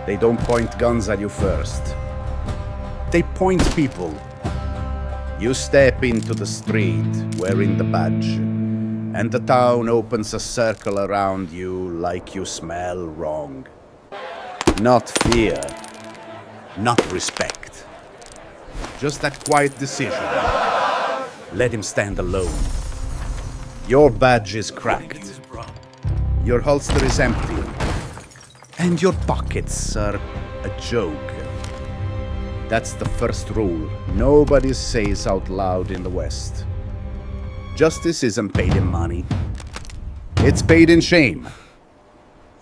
They don't point guns at you first. They point people. You step into the street wearing the badge, and the town opens a circle around you like you smell wrong. Not fear, not respect. Just that quiet decision. Let him stand alone. Your badge is cracked. Your holster is empty. And your pockets are a joke. That's the first rule nobody says out loud in the West. Justice isn't paid in money. It's paid in shame.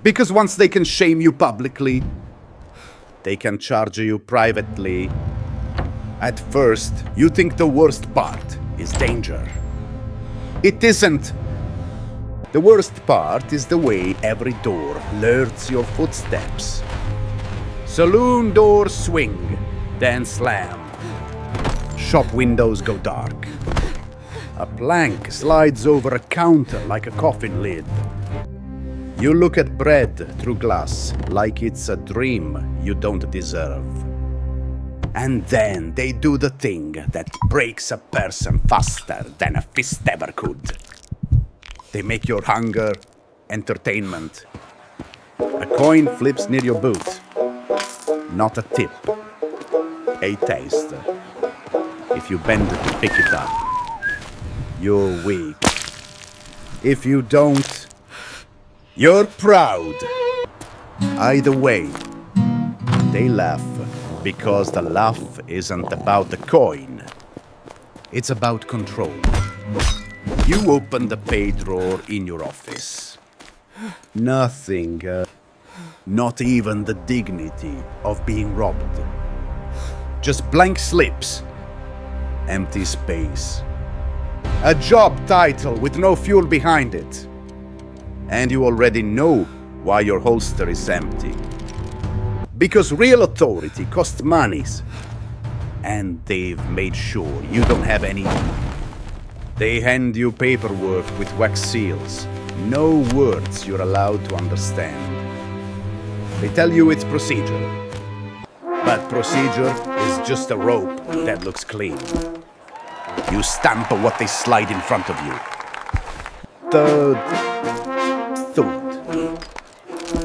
Because once they can shame you publicly, they can charge you privately. At first, you think the worst part is danger. It isn't. The worst part is the way every door lures your footsteps. Saloon doors swing, then slam. Shop windows go dark. A plank slides over a counter like a coffin lid. You look at bread through glass like it's a dream you don't deserve. And then they do the thing that breaks a person faster than a fist ever could. They make your hunger entertainment. A coin flips near your boot. Not a tip. A taste. If you bend to pick it up, you're weak. If you don't, you're proud. Either way, they laugh because the laugh isn't about the coin. It's about control. You open the pay drawer in your office. Nothing, not even the dignity of being robbed. Just blank slips, empty space. A job title with no fuel behind it. And you already know why your holster is empty. Because real authority costs monies. And they've made sure you don't have any. They hand you paperwork with wax seals. No words you're allowed to understand. They tell you it's procedure. But procedure is just a rope that looks clean. You stamp what they slide in front of you.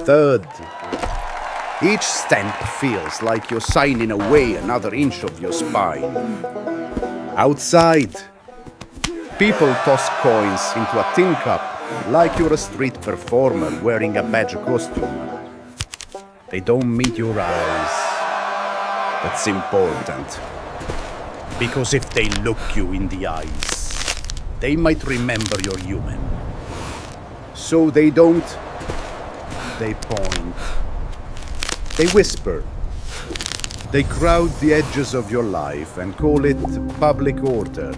Third. Each stamp feels like you're signing away another inch of your spine. Outside, people toss coins into a tin cup like you're a street performer wearing a badge costume. They don't meet your eyes. That's important. Because if they look you in the eyes, they might remember you're human. So they don't. They point. They whisper. They crowd the edges of your life and call it public order.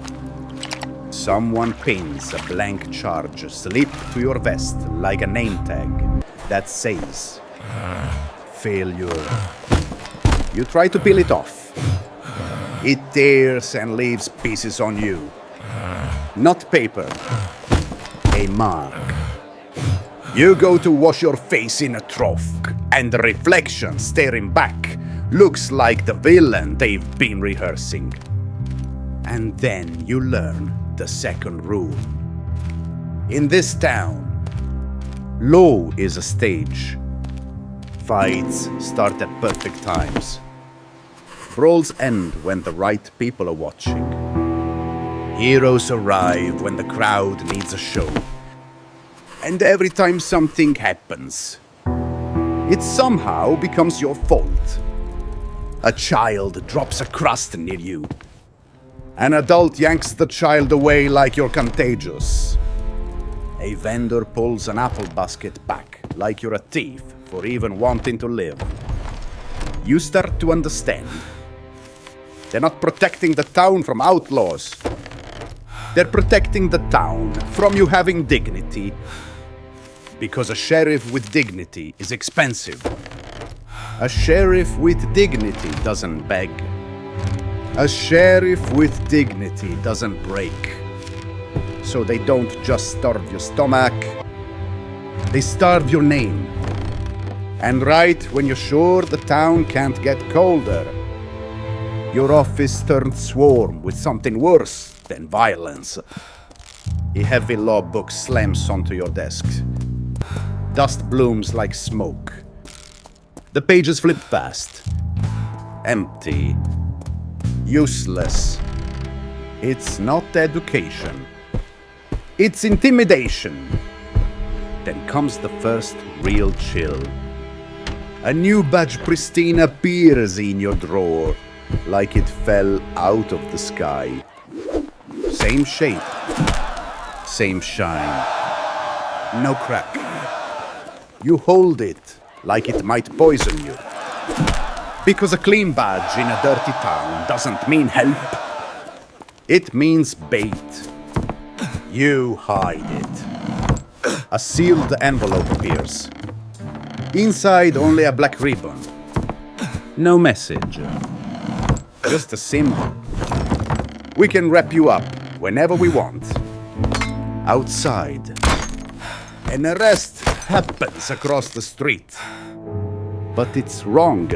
Someone pins a blank charge slip to your vest like a name tag that says, failure. You try to peel it off. It tears and leaves pieces on you. Not paper. A mark. You go to wash your face in a trough, and the reflection staring back looks like the villain they've been rehearsing. And then you learn the second rule. In this town, law is a stage. Fights start at perfect times. Brawls end when the right people are watching. Heroes arrive when the crowd needs a show. And every time something happens, it somehow becomes your fault. A child drops a crust near you. An adult yanks the child away like you're contagious. A vendor pulls an apple basket back like you're a thief for even wanting to live. You start to understand. They're not protecting the town from outlaws. They're protecting the town from you having dignity. Because a sheriff with dignity is expensive. A sheriff with dignity doesn't beg. A sheriff with dignity doesn't break. So they don't just starve your stomach. They starve your name. And right when you're sure the town can't get colder, your office turns swarm with something worse than violence. A heavy law book slams onto your desk. Dust blooms like smoke. The pages flip fast. Empty. Useless. It's not education. It's intimidation. Then comes the first real chill. A new badge pristine appears in your drawer, like it fell out of the sky. Same shape. Same shine. No crack. You hold it like it might poison you. Because a clean badge in a dirty town doesn't mean help. It means bait. You hide it. A sealed envelope appears. Inside, only a black ribbon. No message. Just a symbol. We can wrap you up whenever we want. Outside. An arrest happens across the street. But it's wrong.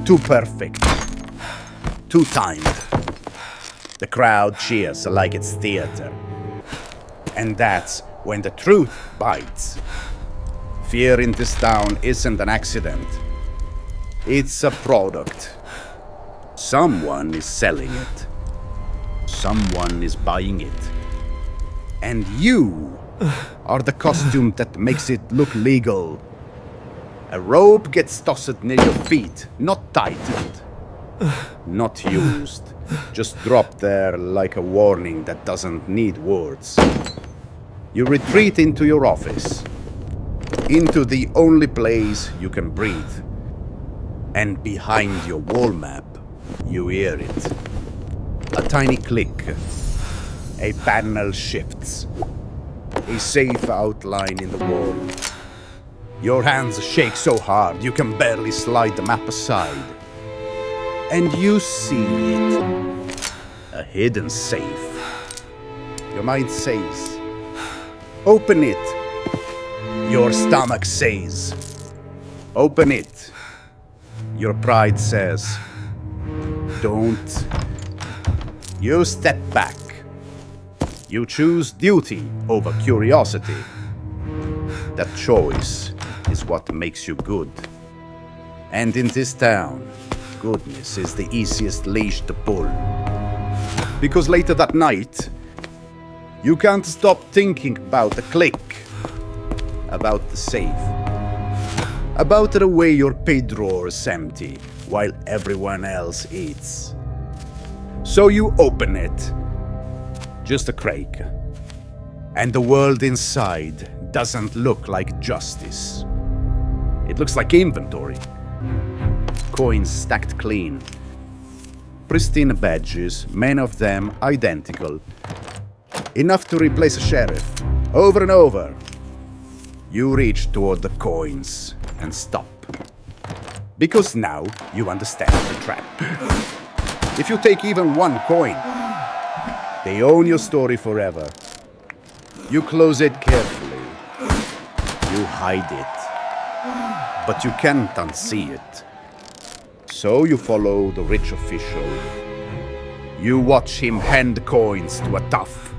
Too perfect. Too timed. The crowd cheers like it's theater. And that's when the truth bites. Fear in this town isn't an accident. It's a product. Someone is selling it. Someone is buying it. And you are the costume that makes it look legal. A robe gets tossed near your feet, not tightened. Not used. Just dropped there like a warning that doesn't need words. You retreat into your office. Into the only place you can breathe. And behind your wall map, you hear it. A tiny click. A panel shifts. A safe outline in the wall. Your hands shake so hard you can barely slide the map aside. And you see it. A hidden safe. Your mind says, open it. Your stomach says, open it. Your pride says, don't. You step back. You choose duty over curiosity. That choice is what makes you good. And in this town, goodness is the easiest leash to pull. Because later that night, you can't stop thinking about the click, about the safe, about the way your pay drawer is empty while everyone else eats. So you open it, just a crack, and the world inside doesn't look like justice. It looks like inventory. Coins stacked clean. Pristine badges, many of them identical. Enough to replace a sheriff, over and over. You reach toward the coins and stop. Because now you understand the trap. If you take even one coin, they own your story forever. You close it carefully. You hide it. But you can't unsee it. So you follow the rich official. You watch him hand coins to a tough.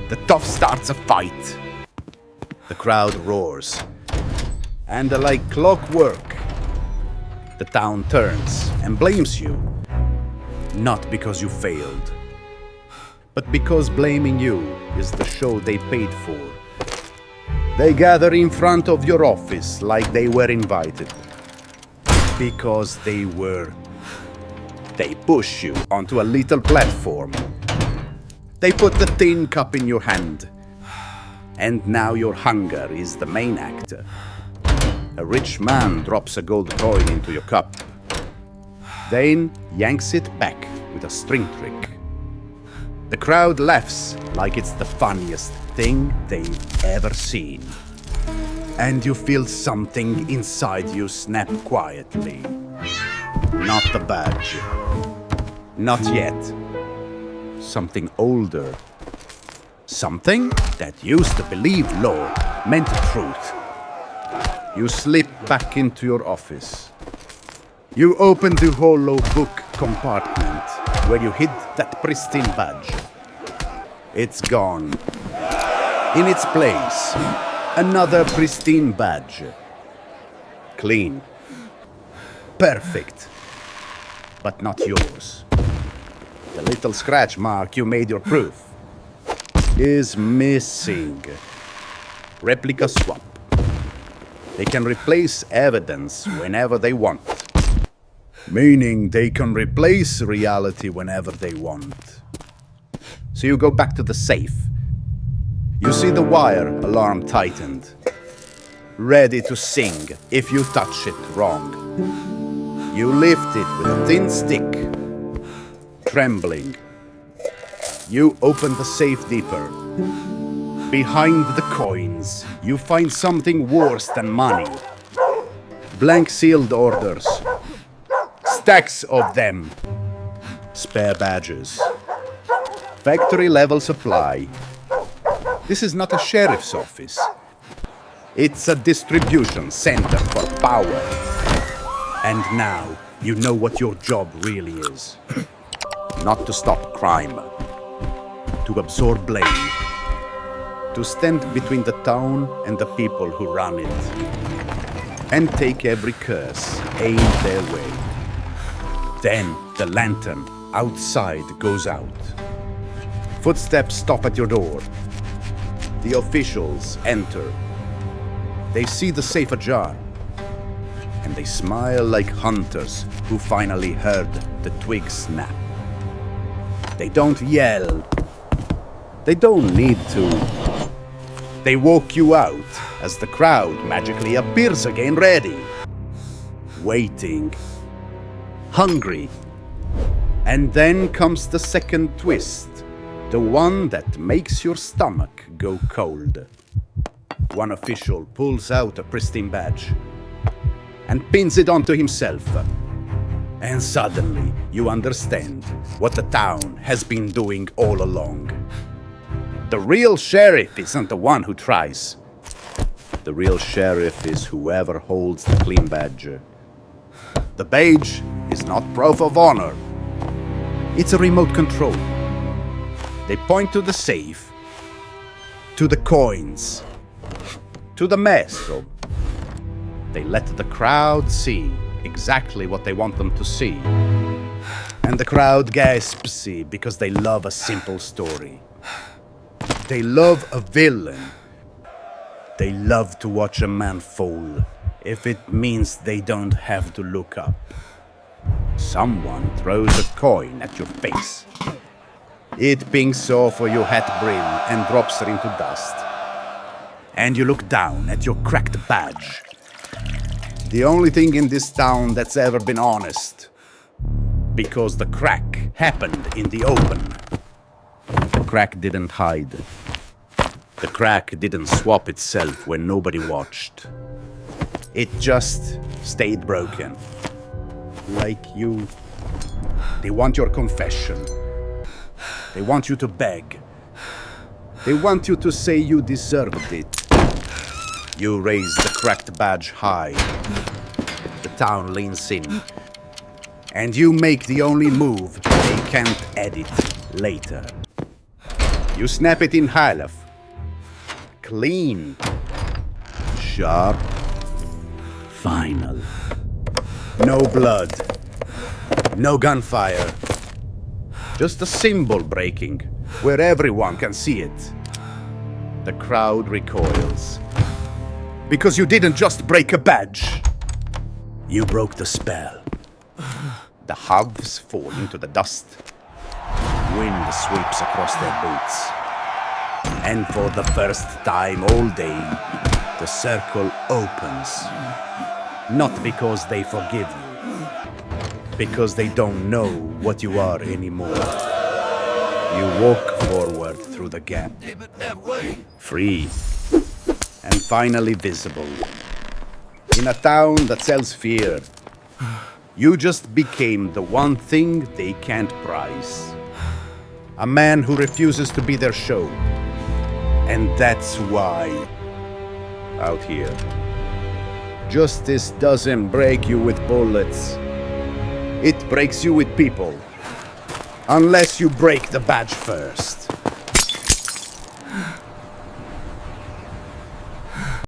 The tough starts a fight. The crowd roars. And like clockwork, the town turns and blames you. Not because you failed, but because blaming you is the show they paid for. They gather in front of your office like they were invited. Because they were. They push you onto a little platform. They put the tin cup in your hand. And now your hunger is the main actor. A rich man drops a gold coin into your cup. Then yanks it back with a string trick. The crowd laughs like it's the funniest thing they've ever seen. And you feel something inside you snap quietly. Not the badge. Not yet. Something older. Something that used to believe law meant truth. You slip back into your office. You open the hollow book compartment where you hid that pristine badge. It's gone. In its place, another pristine badge. Clean. Perfect. But not yours. The little scratch mark you made your proof is missing. Replica swap. They can replace evidence whenever they want. Meaning they can replace reality whenever they want. So you go back to the safe. You see the wire alarm tightened. Ready to sing if you touch it wrong. You lift it with a thin stick. Trembling. You open the safe deeper. Behind the coins, you find something worse than money. Blank sealed orders. Stacks of them. Spare badges. Factory level supply. This is not a sheriff's office. It's a distribution center for power. And now you know what your job really is. Not to stop crime. To absorb blame. To stand between the town and the people who run it. And take every curse aimed their way. Then the lantern outside goes out. Footsteps stop at your door. The officials enter. They see the safe ajar. And they smile like hunters who finally heard the twig snap. They don't yell. They don't need to. They walk you out as the crowd magically appears again ready. Waiting. Hungry. And then comes the second twist. The one that makes your stomach go cold. One official pulls out a pristine badge and pins it onto himself. And suddenly you understand what the town has been doing all along. The real sheriff isn't the one who tries. The real sheriff is whoever holds the clean badge. The badge is not proof of honor. It's a remote control. They point to the safe, to the coins, to the maestro. They let the crowd see exactly what they want them to see. And the crowd gasps because they love a simple story. They love a villain. They love to watch a man fall if it means they don't have to look up. Someone throws a coin at your face. It pings off your hat brim and drops it into dust. And you look down at your cracked badge. The only thing in this town that's ever been honest. Because the crack happened in the open. The crack didn't hide. The crack didn't swap itself when nobody watched. It just stayed broken. Like you. They want your confession. They want you to beg. They want you to say you deserved it. You raise the cracked badge high. The town leans in. And you make the only move they can't edit later. You snap it in half. Clean. Sharp. Final. No blood. No gunfire. Just a symbol breaking, where everyone can see it. The crowd recoils. Because you didn't just break a badge. You broke the spell. The hubs fall into the dust. Wind sweeps across their boots. And for the first time all day, the circle opens. Not because they forgive you. Because they don't know what you are anymore. You walk forward through the gap. Free. And finally visible. In a town that sells fear. You just became the one thing they can't price. A man who refuses to be their show. And that's why, out here, Justice doesn't break you with bullets. It breaks you with people. Unless you break the badge first.